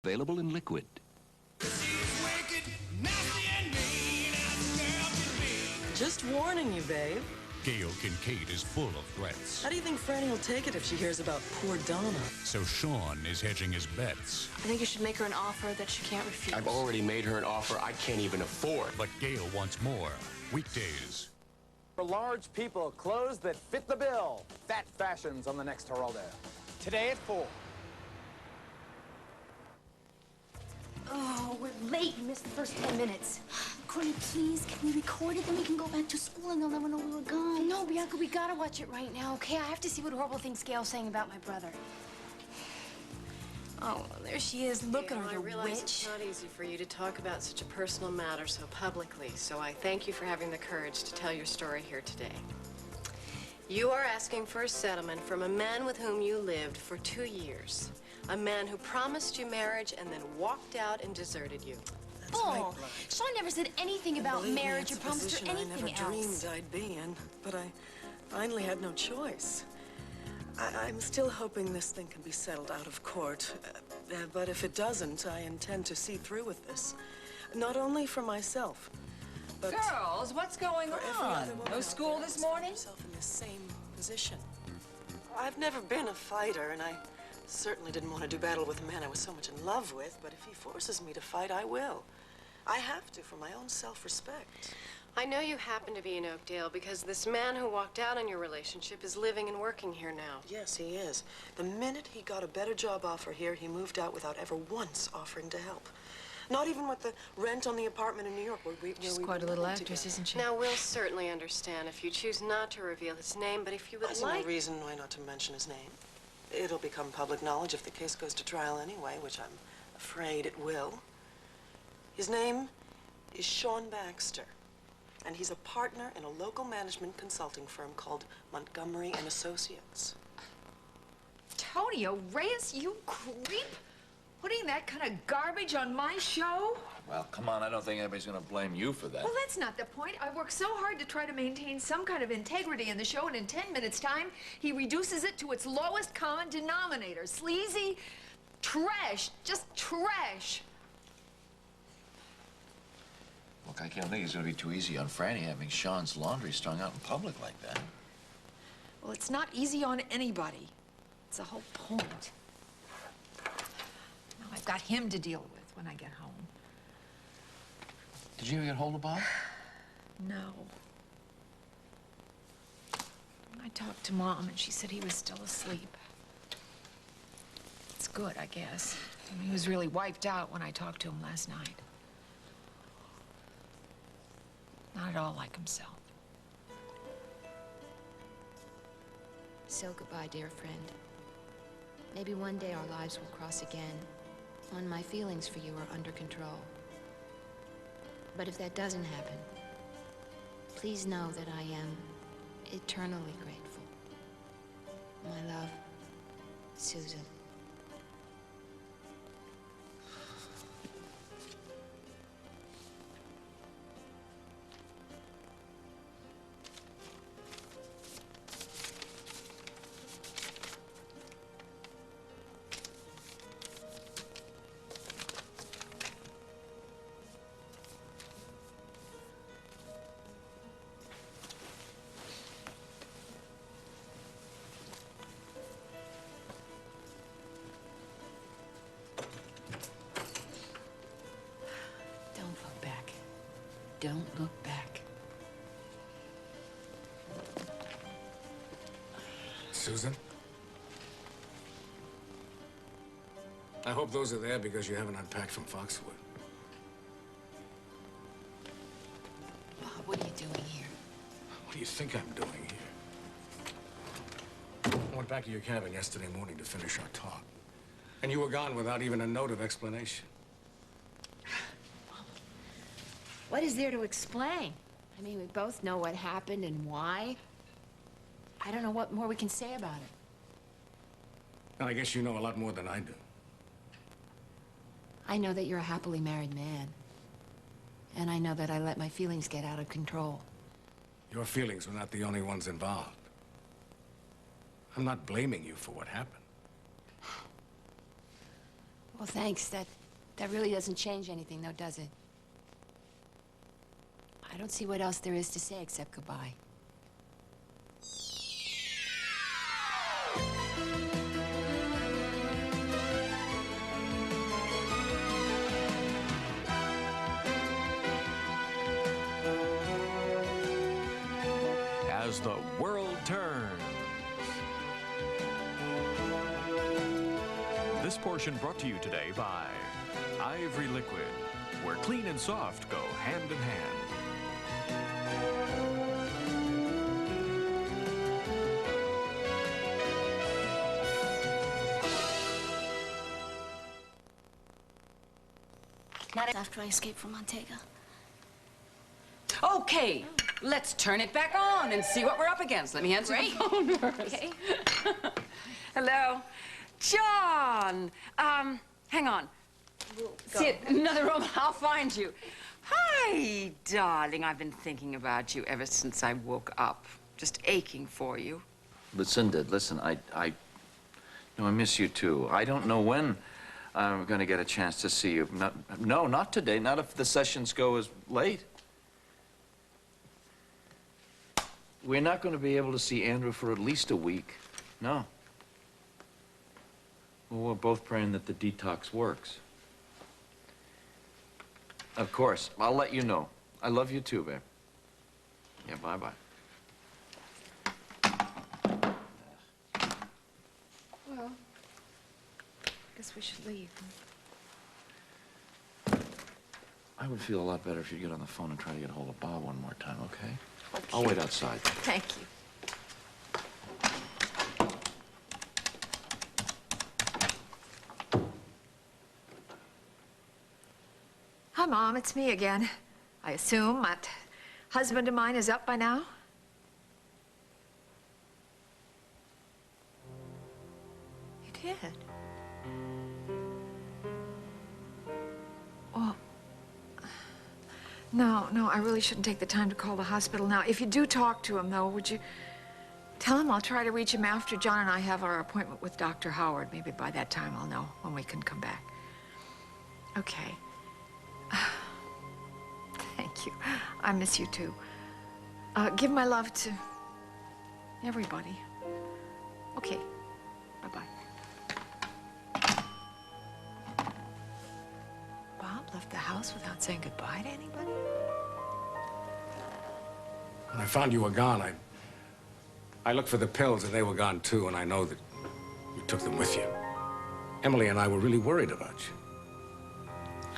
Available in liquid. She's wicked, nasty, and mean as a girl can be. Just warning you, babe. Gail Kincaid is full of threats. How do you think Franny will take it if she hears about poor Donna? So Sean is hedging his bets. I think you should make her an offer that she can't refuse. I've already made her an offer I can't even afford. But Gail wants more. Weekdays. For large people, clothes that fit the bill. Fat fashions on the next Geraldo. Today at 4. Oh, we're late. We missed the first 10 minutes. Courtney, please, can we record it? Then we can go back to school and they'll never know we were gone. No, Bianca, we gotta watch it right now, okay? I have to see what horrible things Gail's saying about my brother. Oh, there she is. Look at her, I the realize witch. it's not easy for you to talk about such a personal matter so publicly, so I thank you for having the courage to tell your story here today. You are asking for a settlement from a man with whom you lived for 2 years. A man who promised you marriage and then walked out and deserted you. Bull! Sean never said anything about marriage or promised her anything I never else. dreamed I'd be in, but I finally had no choice. I'm still hoping this thing can be settled out of court. But if it doesn't, I intend to see through with this. Not only for myself, but Girls, what's going for every on? other woman No out school there this who's found morning? herself in the same position. I've never been a fighter, and I certainly didn't want to do battle with a man I was so much in love with, but if he forces me to fight, I will. I have to, for my own self-respect. I know you happen to be in Oakdale because this man who walked out on your relationship is living and working here now. Yes, he is. The minute he got a better job offer here, he moved out without ever once offering to help. Not even with the rent on the apartment in New York where we She's quite a little actress, isn't she? Now, we'll certainly understand if you choose not to reveal his name, but if you would There's no reason why not to mention his name. It'll become public knowledge if the case goes to trial anyway, which I'm afraid it will. His name is Sean Baxter, and he's a partner in a local management consulting firm called Montgomery and Associates. Tonio Reyes, you creep! Putting that kind of garbage on my show? Well, come on, I don't think anybody's gonna blame you for that. Well, that's not the point. I worked so hard to try to maintain some kind of integrity in the show, and in 10 minutes' time, he reduces it to its lowest common denominator. Sleazy trash. Just trash. Look, I can't think it's gonna be too easy on Franny having Sean's laundry strung out in public like that. Well, it's not easy on anybody. It's the whole point. Now I've got him to deal with when I get home. Did you ever get hold of Bob? No. I talked to Mom, and she said he was still asleep. It's good, I guess. I mean, he was really wiped out when I talked to him last night. Not at all like himself. So goodbye, dear friend. Maybe one day our lives will cross again, when my feelings for you are under control. But if that doesn't happen, please know that I am eternally grateful. My love, Susan. Don't look back. Don't look back. Susan? I hope those are there because you haven't unpacked from Foxwood. Bob, what are you doing here? What do you think I'm doing here? I went back to your cabin yesterday morning to finish our talk. And you were gone without even a note of explanation. What is there to explain? I mean, we both know what happened and why. I don't know what more we can say about it. And I guess you know a lot more than I do. I know that you're a happily married man. And I know that I let my feelings get out of control. Your feelings were not the only ones involved. I'm not blaming you for what happened. Well, thanks. That really doesn't change anything, though, does it? I don't see what else there is to say except goodbye. As the world turns. This portion brought to you today by Ivory Liquid, where clean and soft go hand in hand. Not after I escaped from Montega. Okay, let's turn it back on and see what we're up against. Let me answer the phone first. Okay. Hello? John! Hang on. See it in another room, I'll find you. Hi, darling. I've been thinking about you ever since I woke up. Just aching for you. Lucinda, listen, I miss you too. I don't know when I'm going to get a chance to see you. No, not today. Not if the sessions go as late. We're not going to be able to see Andrew for at least a week. No. Well, we're both praying that the detox works. Of course. I'll let you know. I love you too, babe. Yeah, bye-bye. Well, guess we should leave. I would feel a lot better if you'd get on the phone and try to get a hold of Bob one more time, okay? I'll wait outside. Thank you. Hi, Mom. It's me again. I assume that husband of mine is up by now? You did? Well, no, I really shouldn't take the time to call the hospital now. If you do talk to him, though, would you tell him I'll try to reach him after John and I have our appointment with Dr. Howard. Maybe by that time I'll know when we can come back. Okay. Thank you. I miss you, too. Give my love to everybody. Okay. Bye-bye. Bob left the house without saying goodbye to anybody? When I found you were gone, I looked for the pills, and they were gone, too, and I know that you took them with you. Emily and I were really worried about you.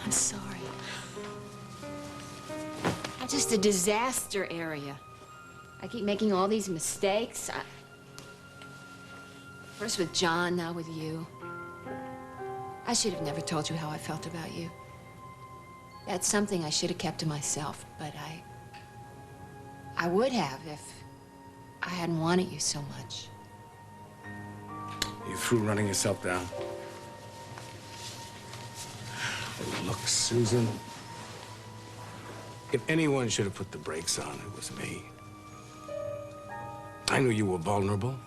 I'm sorry. I'm just a disaster area. I keep making all these mistakes. First with John, now with you. I should have never told you how I felt about you. That's something I should have kept to myself, but I would have if I hadn't wanted you so much. You through running yourself down? Oh, look, Susan. If anyone should have put the brakes on, it was me. I knew you were vulnerable,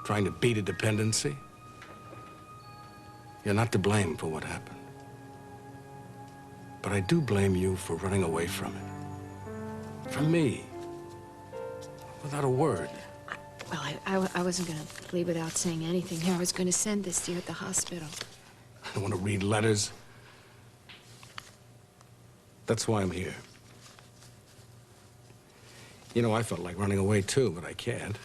trying to beat a dependency. You're not to blame for what happened. But I do blame you for running away from it. From me. Without a word. Well, I wasn't going to leave without saying anything here. I was going to send this to you at the hospital. I don't want to read letters. That's why I'm here. You know, I felt like running away, too, but I can't.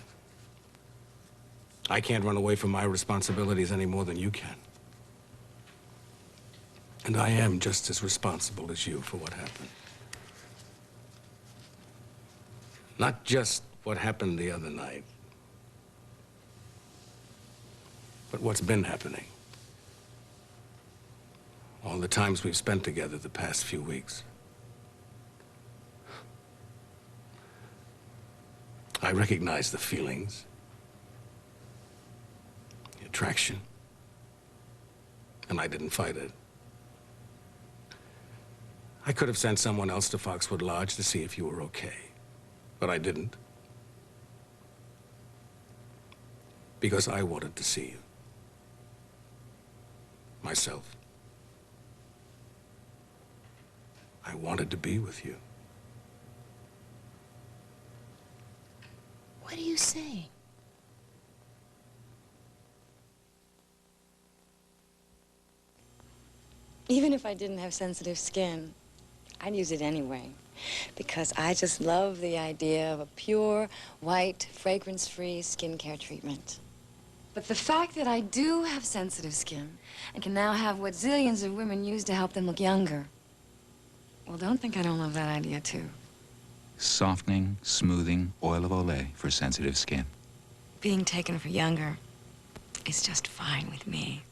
I can't run away from my responsibilities any more than you can. And I am just as responsible as you for what happened. Not just what happened the other night, but what's been happening. All the times we've spent together the past few weeks. I recognize the feelings, the attraction, and I didn't fight it. I could have sent someone else to Foxwood Lodge to see if you were okay, but I didn't. Because I wanted to see you. Myself. I wanted to be with you. What are you saying? Even if I didn't have sensitive skin, I'd use it anyway. Because I just love the idea of a pure, white, fragrance-free skincare treatment. But the fact that I do have sensitive skin and can now have what zillions of women use to help them look younger, well, don't think I don't love that idea, too. Softening, smoothing, oil of Olay for sensitive skin. Being taken for younger is just fine with me.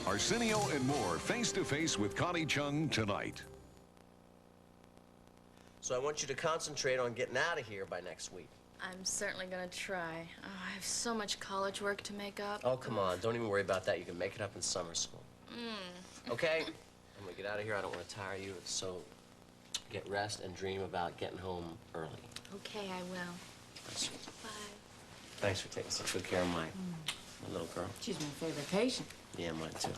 Arsenio and more face-to-face with Connie Chung tonight. So I want you to concentrate on getting out of here by next week. I'm certainly gonna try. Oh, I have so much college work to make up. Oh, come on. Don't even worry about that. You can make it up in summer school. Okay? I'm gonna get out of here. I don't want to tire you. So get rest and dream about getting home early. Okay, I will. That's sweet. Bye. Thanks for taking such good care of my little girl. She's my favorite patient. Yeah, mine too.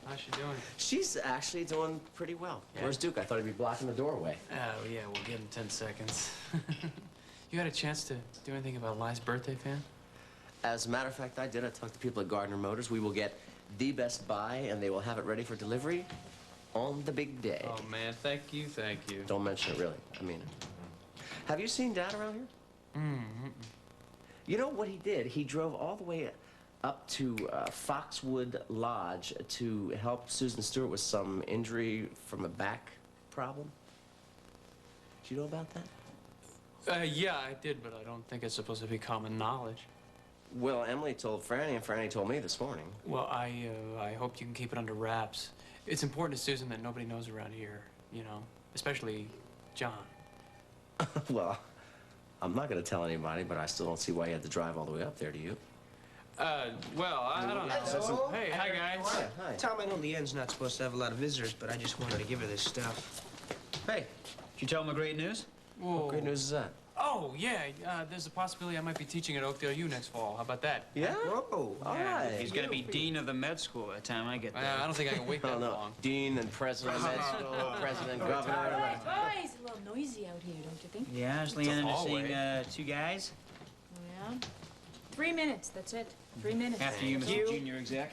How's she doing? She's actually doing pretty well. Yeah. Where's Duke? I thought he'd be blocking the doorway. Oh, yeah, we'll get in 10 seconds. You had a chance to do anything about Li's birthday fan? As a matter of fact, I did. I talked to people at Gardner Motors. We will get the best buy, and they will have it ready for delivery on the big day. Oh, man, thank you, thank you. Don't mention it, really. I mean it. Have you seen Dad around here? You know what he did? He drove all the way up to Foxwood Lodge to help Susan Stewart with some injury from a back problem. Did you know about that? Yeah, I did, but I don't think it's supposed to be common knowledge. Well, Emily told Franny, and Franny told me this morning. Well, I hope you can keep it under wraps. It's important to Susan that nobody knows around here, you know, especially John. Well, I'm not going to tell anybody, but I still don't see why you had to drive all the way up there, do you? Well, I don't know. Hey, hi, guys. Hi. Tom, I know Leanne's not supposed to have a lot of visitors, but I just wanted to give her this stuff. Hey, did you tell him the great news? Whoa. What great news is that? Oh, yeah, there's a possibility I might be teaching at Oakdale U next fall. How about that? Yeah? Whoa. All right. He's going to be dean of the med school by the time I get there. I don't think I can wait that long. Dean and president of med school, president, governor. Boys, a little noisy out here, don't you think? Yeah, is Leanne missing two guys? Yeah. 3 minutes, that's it. 3 minutes. After you, Mr. Junior Exec.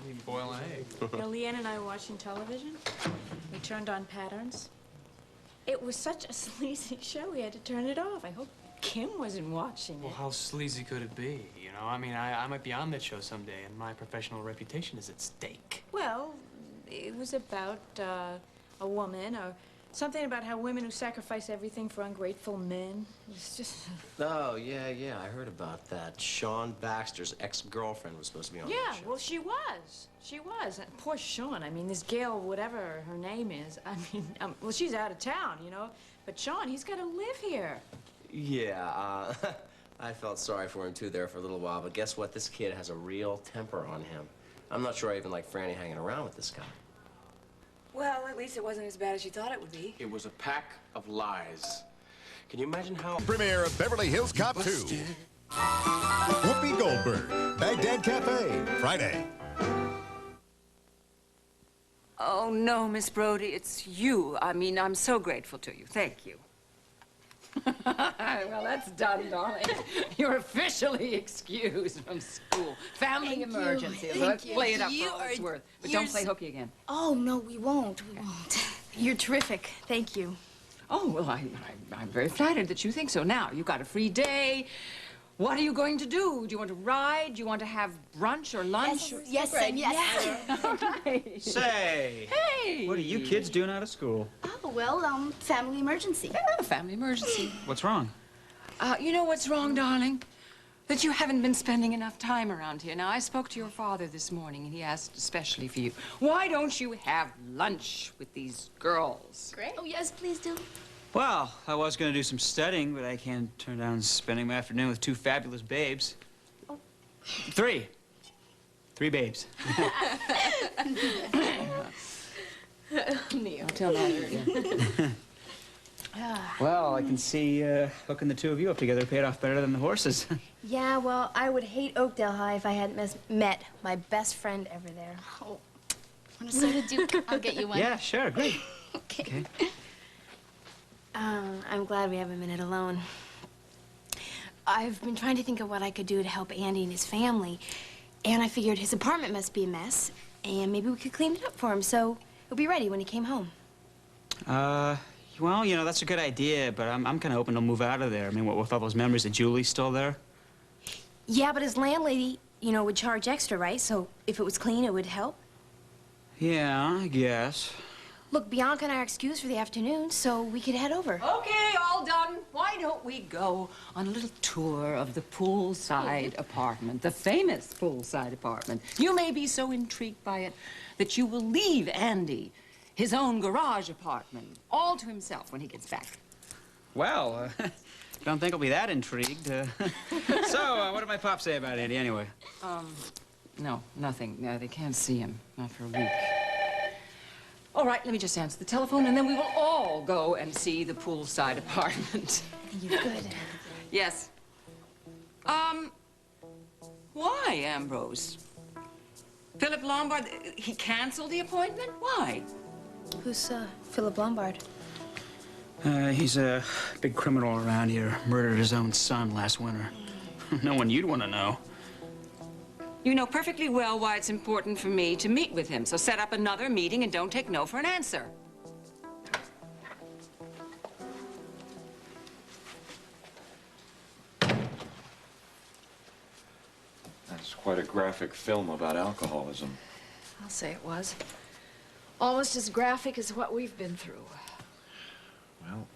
You boil an egg. You know, Leanne and I were watching television. We turned on Patterns. It was such a sleazy show, we had to turn it off. I hope Kim wasn't watching Well, it. how sleazy could it be? You know, I mean, I might be on that show someday, and my professional reputation is at stake. Well, it was about a woman, or something about how women who sacrifice everything for ungrateful men. It was just... Oh, yeah, I heard about that. Sean Baxter's ex-girlfriend was supposed to be on Yeah, that show. well, she was. She was. And poor Sean. I mean, this Gail, whatever her name is, I mean, well, she's out of town, you know. But Sean, he's got to live here. Yeah, I felt sorry for him, too, there for a little while. But guess what? This kid has a real temper on him. I'm not sure I even like Franny hanging around with this guy. Well, at least it wasn't as bad as you thought it would be. It was a pack of lies. Can you imagine how... Premiere of Beverly Hills Cop 2. Whoopi Goldberg, Baghdad Cafe, Friday. Oh, no, Miss Brody, it's you. I mean, I'm so grateful to you. Thank you. Well, that's done, darling. You're officially excused from school. Family emergency. Let's play it up for all it's worth. But don't play hooky again. Oh, no, we won't. We won't. You're terrific. Thank you. Oh, well, I'm very flattered that you think so. Now, you've got a free day. What are you going to do? Do you want to ride? Do you want to have brunch or lunch? Yes, and yes. All right. Say. Hey. What are you kids doing out of school? Oh, well, family emergency. Yeah, family emergency. What's wrong? You know what's wrong, darling? That you haven't been spending enough time around here. Now, I spoke to your father this morning, and he asked especially for you. Why don't you have lunch with these girls? Great. Oh, yes, please do. Well, I was going to do some studying, but I can't turn down spending my afternoon with two fabulous babes. Oh. Three babes. Neil, tell that. Well, I can see hooking the two of you up together paid off better than the horses. Yeah, well, I would hate Oakdale High if I hadn't met my best friend ever there. Oh, want a soda, Duke? I'll get you one. Yeah, sure, great. Okay. I'm glad we have a minute alone. I've been trying to think of what I could do to help Andy and his family, and I figured his apartment must be a mess, and maybe we could clean it up for him so he'll be ready when he came home. Well, you know, that's a good idea, but I'm kind of hoping he'll move out of there. I mean, what, with all those memories of Julie's still there? Yeah, but his landlady, you know, would charge extra, right? So if it was clean, it would help. Yeah, I guess. Look, Bianca and I are excused for the afternoon, so we could head over. Okay, all done. Why don't we go on a little tour of the poolside apartment, the famous poolside apartment? You may be so intrigued by it that you will leave Andy his own garage apartment all to himself when he gets back. Well, don't think I'll be that intrigued. So, what did my pop say about Andy, anyway? No, nothing. They can't see him. Not for a week. All right, let me just answer the telephone, and then we will all go and see the poolside apartment. You're good. Yes. Why, Ambrose? Philip Lombard, he canceled the appointment? Why? Who's, Philip Lombard? He's a big criminal around here. Murdered his own son last winter. No one you'd want to know. You know perfectly well why it's important for me to meet with him, so set up another meeting and don't take no for an answer. That's quite a graphic film about alcoholism. I'll say it was. Almost as graphic as what we've been through. Well,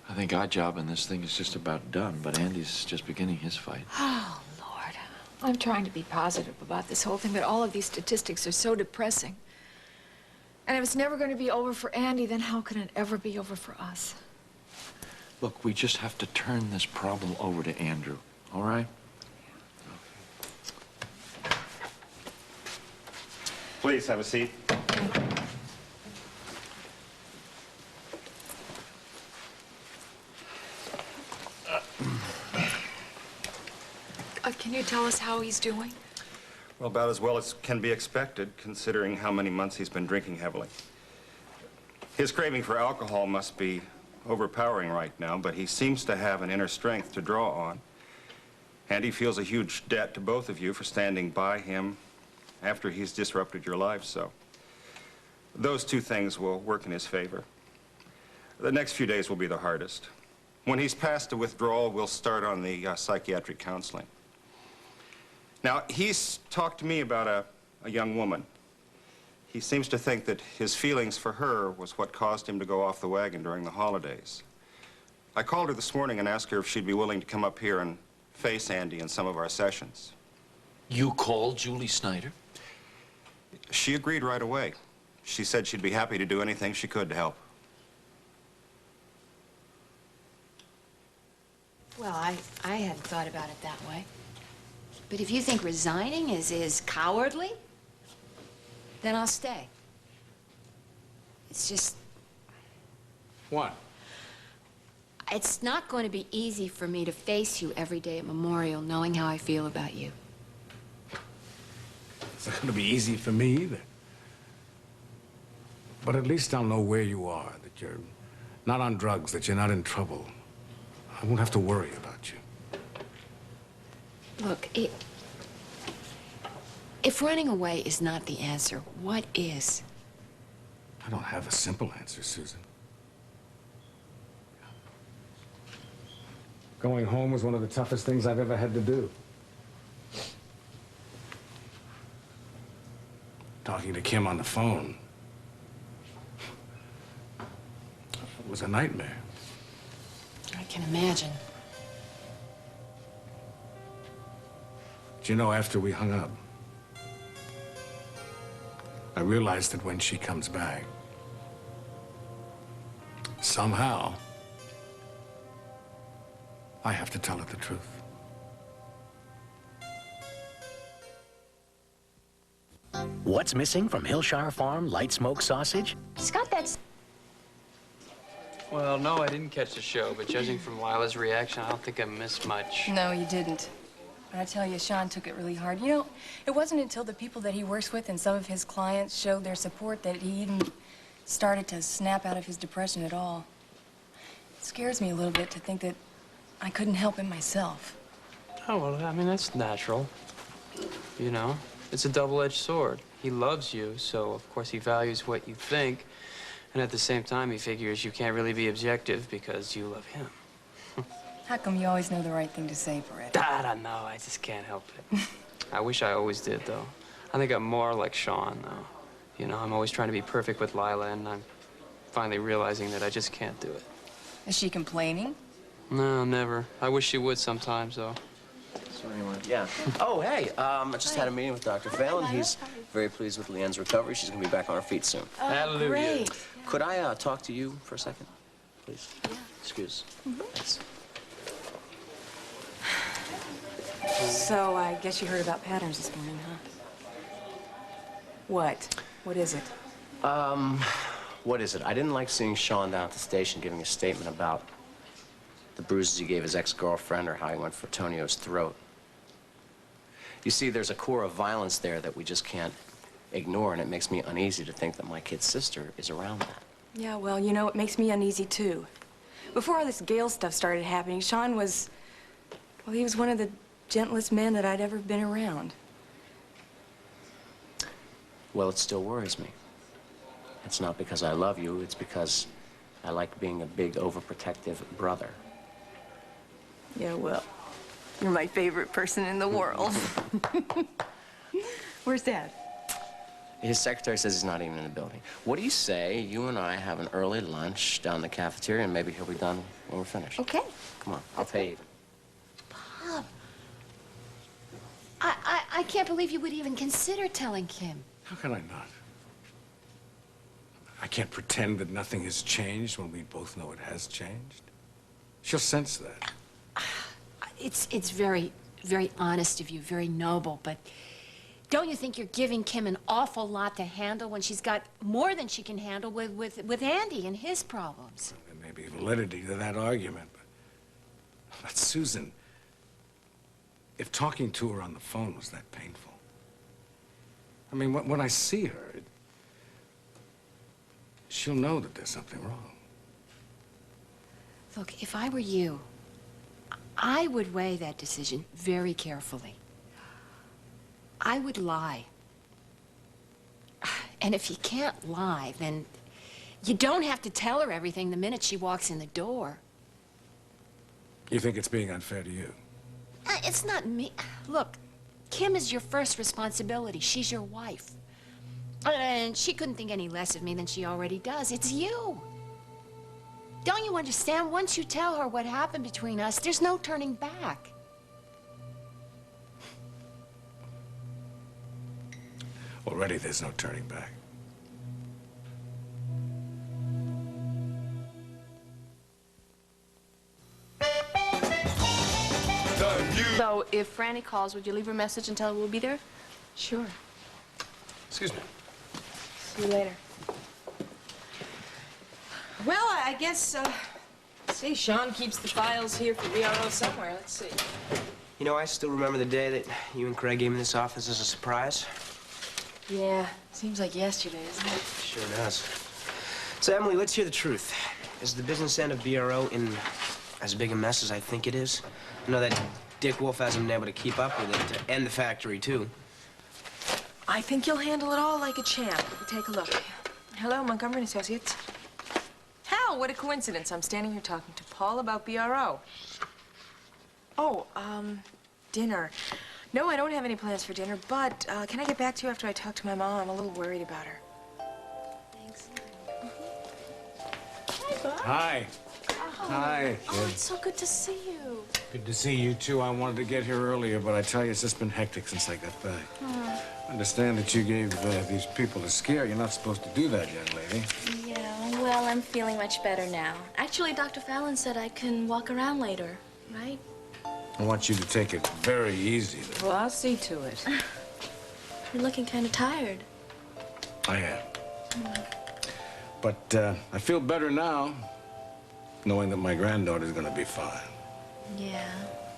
I think our job in this thing is just about done, but Andy's just beginning his fight. Oh, Lord. I'm trying to be positive about this whole thing, but all of these statistics are so depressing. And if it's never going to be over for Andy, then how can it ever be over for us? Look, we just have to turn this problem over to Andrew, all right? Please have a seat. Can you tell us how he's doing? Well, about as well as can be expected, considering how many months he's been drinking heavily. His craving for alcohol must be overpowering right now, but he seems to have an inner strength to draw on. And he feels a huge debt to both of you for standing by him after he's disrupted your lives so. Those two things will work in his favor. The next few days will be the hardest. When he's past the withdrawal, we'll start on the psychiatric counseling. Now, he's talked to me about a young woman. He seems to think that his feelings for her was what caused him to go off the wagon during the holidays. I called her this morning and asked her if she'd be willing to come up here and face Andy in some of our sessions. You called Julie Snyder? She agreed right away. She said she'd be happy to do anything she could to help. Well, I hadn't thought about it that way. But if you think resigning is cowardly, then I'll stay. It's just... What? It's not going to be easy for me to face you every day at Memorial knowing how I feel about you. It's not going to be easy for me either. But at least I'll know where you are, that you're not on drugs, that you're not in trouble. I won't have to worry about you. Look, if running away is not the answer, what is? I don't have a simple answer, Susan. Going home was one of the toughest things I've ever had to do. Talking to Kim on the phone. It was a nightmare. I can imagine. Do you know, after we hung up, I realized that when she comes back, somehow, I have to tell her the truth. What's missing from Hillshire Farm light smoked sausage? Scott, that's... Well, no, I didn't catch the show, but judging from Lila's reaction, I don't think I missed much. No, you didn't. But I tell you, Sean took it really hard. You know, it wasn't until the people that he works with and some of his clients showed their support that he even started to snap out of his depression at all. It scares me a little bit to think that I couldn't help him myself. Oh, well, I mean, that's natural. You know, it's a double-edged sword. He loves you, so of course he values what you think. And at the same time, he figures you can't really be objective because you love him. How come you always know the right thing to say, Brett? I don't know. I just can't help it. I wish I always did, though. I think I'm more like Sean, though. You know, I'm always trying to be perfect with Lila, and I'm finally realizing that I just can't do it. Is she complaining? No, never. I wish she would sometimes, though. So anyway, yeah. Oh, hey, I just had a meeting with Dr. Phelan. He's very pleased with Leanne's recovery. She's going to be back on her feet soon. Oh, Hallelujah. great. Could I talk to you for a second, please? Yeah. Excuse. Thanks. So I guess you heard about patterns this morning, huh? What? What is it? What is it? I didn't like seeing Sean down at the station giving a statement about the bruises he gave his ex-girlfriend or how he went for Tonio's throat. You see, there's a core of violence there that we just can't ignore, and it makes me uneasy to think that my kid's sister is around that. Yeah, well, you know, it makes me uneasy, too. Before all this Gale stuff started happening, Sean was... well, he was one of the gentlest men that I'd ever been around. Well, it still worries me. It's not because I love you, it's because I like being a big, overprotective brother. Yeah, well, you're my favorite person in the world. Where's Dad? His secretary says he's not even in the building. What do you say you and I have an early lunch down in the cafeteria, and maybe he'll be done when we're finished? Okay. Come on, I'll pay you. Bob, I can't believe you would even consider telling Kim. How can I not? I can't pretend that nothing has changed when we both know it has changed. She'll sense that. It's very, very honest of you, very noble, but don't you think you're giving Kim an awful lot to handle when she's got more than she can handle with Andy and his problems? There may be validity to that argument, but Susan, if talking to her on the phone was that painful, I mean, when I see her, she'll know that there's something wrong. Look, if I were you, I would weigh that decision very carefully. I would lie. And if you can't lie, then you don't have to tell her everything the minute she walks in the door. You think it's being unfair to you? It's not me. Look, Kim is your first responsibility. She's your wife. And she couldn't think any less of me than she already does. It's you. Don't you understand? Once you tell her what happened between us, there's no turning back. Already there's no turning back. So, if Franny calls, would you leave her a message and tell her we'll be there? Sure. Excuse me. See you later. Well, I guess, see, Sean keeps the files here for VRO somewhere. Let's see. You know, I still remember the day that you and Craig gave me this office as a surprise. Yeah, seems like yesterday, isn't it? Sure does. So, Emily, let's hear the truth. Is the business end of BRO in as big a mess as I think it is? I know that Dick Wolf hasn't been able to keep up with it, and the factory, too. I think you'll handle it all like a champ. Take a look. Hello, Montgomery & Associates. Hal, what a coincidence. I'm standing here talking to Paul about BRO. Oh, dinner. No, I don't have any plans for dinner, but can I get back to you after I talk to my mom? I'm a little worried about her. Thanks. Hi, Bob. Hi. Hi, Oh, kid. it's so good to see you. Good to see you, too. I wanted to get here earlier, but I tell you, it's just been hectic since I got back. I understand that you gave these people a scare. You're not supposed to do that, young lady. Yeah, well, I'm feeling much better now. Actually, Dr. Fallon said I can walk around later, right? I want you to take it very easy, though. Well, I'll see to it. You're looking kind of tired. I am. But I feel better now. knowing that my granddaughter's gonna be fine. Yeah.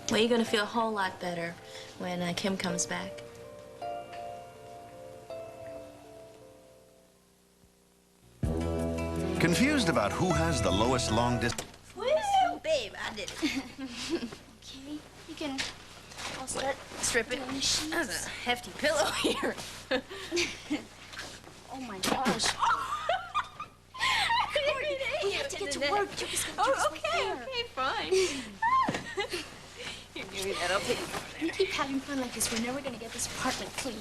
Well, you're gonna feel a whole lot better when Kim comes back. Confused about who has the lowest long distance? Woo! Babe, I did it. Okay, you can... I'll start stripping. That's a hefty pillow here. Oh my gosh. We have to get to work. Okay, fine. Here, give me that. I'll take it. We keep having fun like this. We're never gonna get this apartment clean.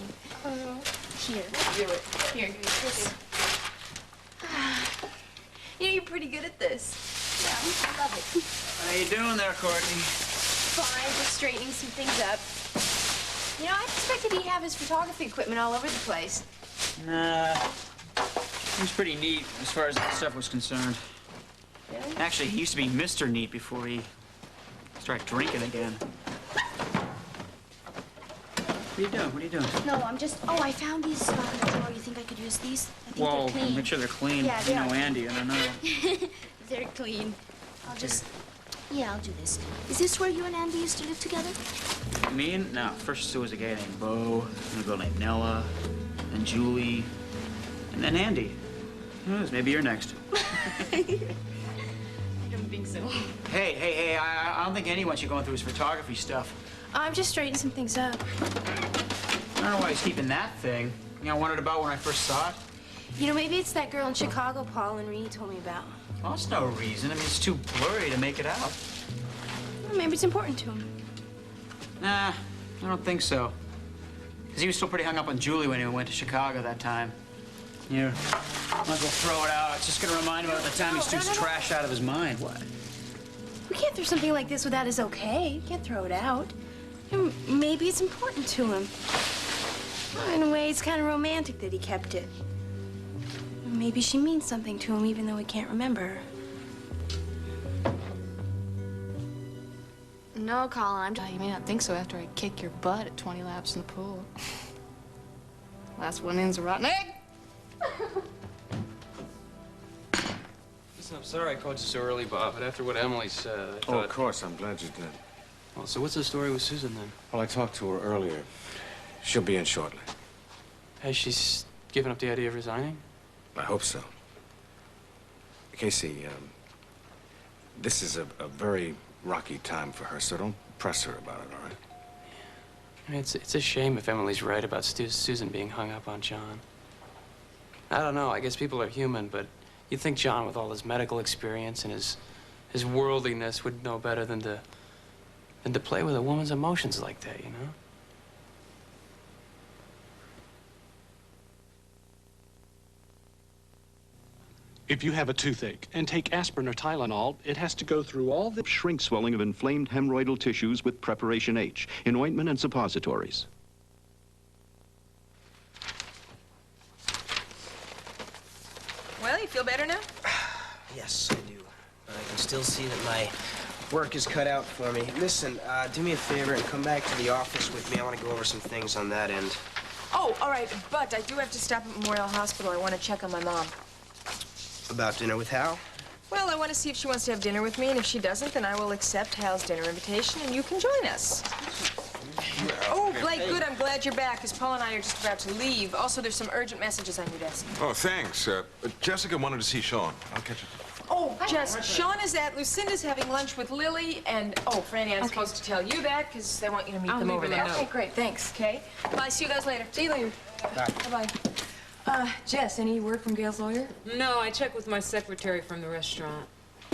Here. Do it. Here, give me this. You know, you're pretty good at this. Yeah, I love it. How you doing there, Courtney? Fine, just straightening some things up. You know, I expected he'd have his photography equipment all over the place. Nah. He was pretty neat as far as that stuff was concerned. Really? Actually, he used to be Mr. Neat before he started drinking again. What are you doing? What are you doing? No, I'm just... Oh, I found these in the drawer. You think I could use these? I think Whoa, they're clean. make sure they're clean. Yeah, they you know are. Andy, I don't know. They're clean. I'll just... Yeah, I'll do this. Is this where you and Andy used to live together? Me and... No, first there was a guy named Bo, and a girl named Nella, and Julie, and then Andy. Who knows, maybe you're next. I don't think so. Hey, I don't think anyone should go through his photography stuff. I'm just straightening some things up. I don't know why he's keeping that thing. You know, I wondered about when I first saw it. You know, maybe it's that girl in Chicago Paul and Renee told me about. Well, that's no reason. I mean, it's too blurry to make it out. Well, maybe it's important to him. Nah, I don't think so. Because he was still pretty hung up on Julie when he went to Chicago that time. Here, might as well throw it out. It's just gonna remind him of the time he stoops trash out of his mind. What? We can't throw something like this without his okay. You can't throw it out. And maybe it's important to him. Well, in a way, it's kind of romantic that he kept it. Maybe she means something to him, even though he can't remember. No, Colin, you may not think so after I kick your butt at 20 laps in the pool. Last one in's a rotten egg. Listen, I'm sorry I called you so early, Bob, but after what Emily said, I thought... Oh, of course. I'm glad you did. Well, so what's the story with Susan, then? Well, I talked to her earlier. She'll be in shortly. Has she given up the idea of resigning? I hope so. Casey, this is a very rocky time for her, so don't press her about it, all right? I mean, it's a shame if Emily's right about Susan being hung up on John. I don't know. I guess people are human, but you'd think John, with all his medical experience and his worldliness, would know better than to play with a woman's emotions like that, you know? If you have a toothache and take aspirin or Tylenol, it has to go through all the shrink swelling of inflamed hemorrhoidal tissues with Preparation H in ointment and suppositories. Well, you feel better now? Yes, I do. But I can still see that my work is cut out for me. Listen, do me a favor and come back to the office with me. I want to go over some things on that end. Oh, all right, but I do have to stop at Memorial Hospital. I want to check on my mom. About dinner with Hal? Well, I want to see if she wants to have dinner with me, and if she doesn't, then I will accept Hal's dinner invitation, and you can join us. Oh, Blake, good. I'm glad you're back, because Paul and I are just about to leave. Also, there's some urgent messages on your desk. Oh, thanks. Jessica wanted to see Sean. I'll catch her. Oh, Jess, Sean is at Lucinda's having lunch with Lily, and, oh, Franny, I'm supposed to tell you that, because they want you to meet them over there. Okay, great, thanks. Okay. Bye, see you guys later. See you later. Bye. Bye-bye. Jess, any word from Gail's lawyer? No, I checked with my secretary from the restaurant.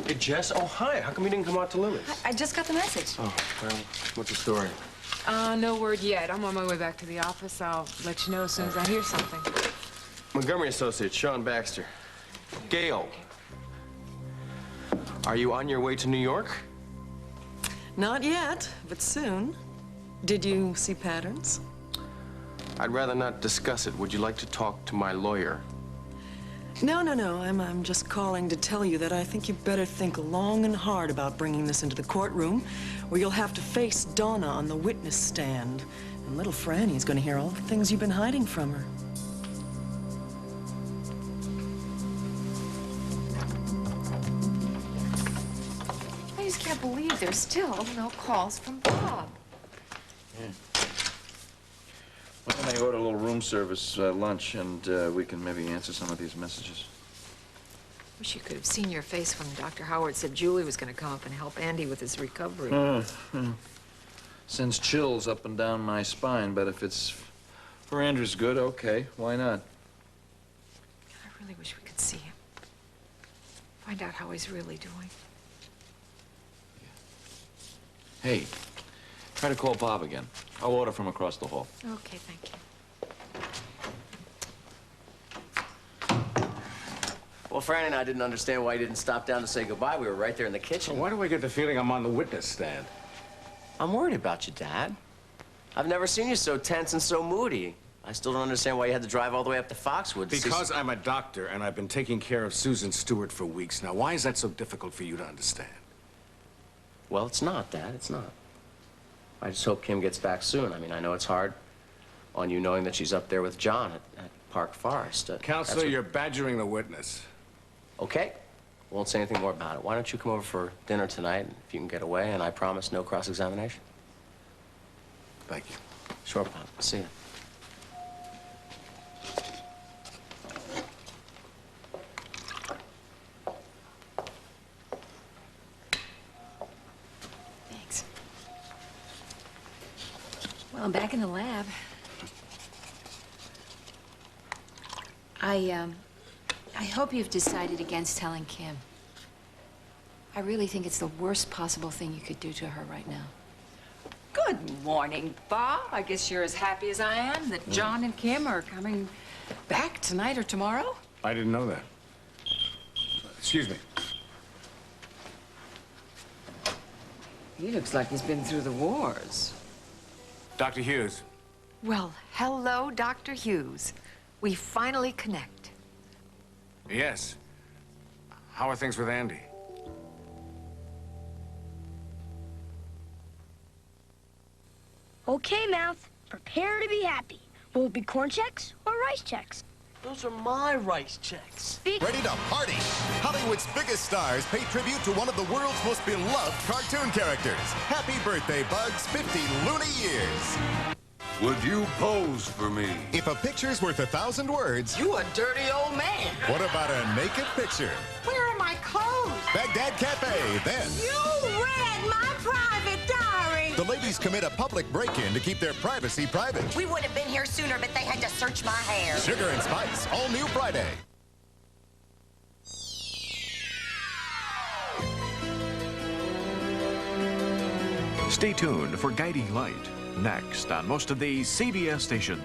Hey, Jess. Oh, hi. How come you didn't come out to Lily's? I just got the message. Oh, well, what's the story? No word yet. I'm on my way back to the office. I'll let you know as soon as I hear something. Montgomery Associates, Sean Baxter. Gail, are you on your way to New York? Not yet, but soon. Did you see patterns? I'd rather not discuss it. Would you like to talk to my lawyer? No. I'm just calling to tell you that I think you better think long and hard about bringing this into the courtroom, where you'll have to face Donna on the witness stand. And little Franny's going to hear all the things you've been hiding from her. there's still no calls from Bob. Yeah. Why don't I order a little room service lunch, and we can maybe answer some of these messages. Wish you could have seen your face when Dr. Howard said Julie was going to come up and help Andy with his recovery. Sends chills up and down my spine, but if it's for Andrew's good, okay, why not? I really wish we could see him. Find out how he's really doing. Hey, try to call Bob again. I'll order from across the hall. Okay, thank you. Well, Fran and I didn't understand why you didn't stop down to say goodbye. We were right there in the kitchen. Well, why do I get the feeling I'm on the witness stand? I'm worried about you, Dad. I've never seen you so tense and so moody. I still don't understand why you had to drive all the way up to Foxwood. Because I'm a doctor, and I've been taking care of Susan Stewart for weeks now. Why is that so difficult for you to understand? Well, it's not, Dad. It's not. I just hope Kim gets back soon. I mean, I know it's hard on you knowing that she's up there with John at Park Forest. Counselor, you're badgering the witness. Okay. Won't say anything more about it. Why don't you come over for dinner tonight, if you can get away, and I promise no cross-examination. Thank you. Sure, Pop. See you. Thanks. Well, I'm back in the lab. I hope you've decided against telling Kim. I really think it's the worst possible thing you could do to her right now. Good morning, Bob. I guess you're as happy as I am that John and Kim are coming back tonight or tomorrow? I didn't know that. Excuse me. He looks like he's been through the wars. Dr. Hughes. Well, hello, Dr. Hughes. We finally connect. Yes. How are things with Andy? Okay, Mouth. Prepare to be happy. Will it be corn checks or rice checks? Those are my rice checks. Ready to party? Hollywood's biggest stars pay tribute to one of the world's most beloved cartoon characters. Happy birthday, Bugs. 50 loony years. Would you pose for me? If a picture's worth 1,000 words... You a dirty old man. What about a naked picture? Where are my clothes? Baghdad Cafe, then. You read my private diary. The ladies commit a public break-in to keep their privacy private. We would have been here sooner, but they had to search my hair. Sugar and Spice, all new Friday. Stay tuned for Guiding Light, next on most of the CBS stations.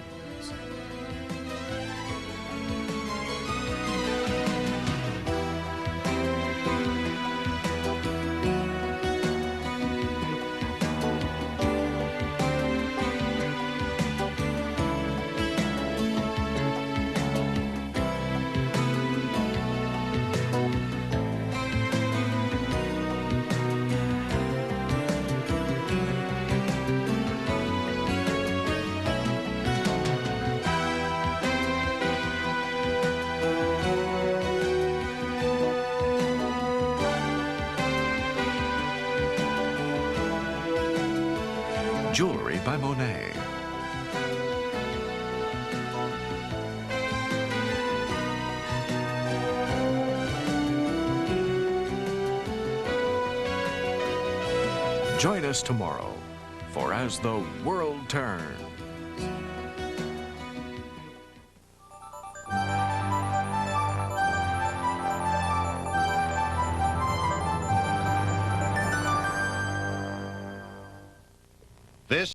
Jewelry by Monet. Join us tomorrow for As the World Turns.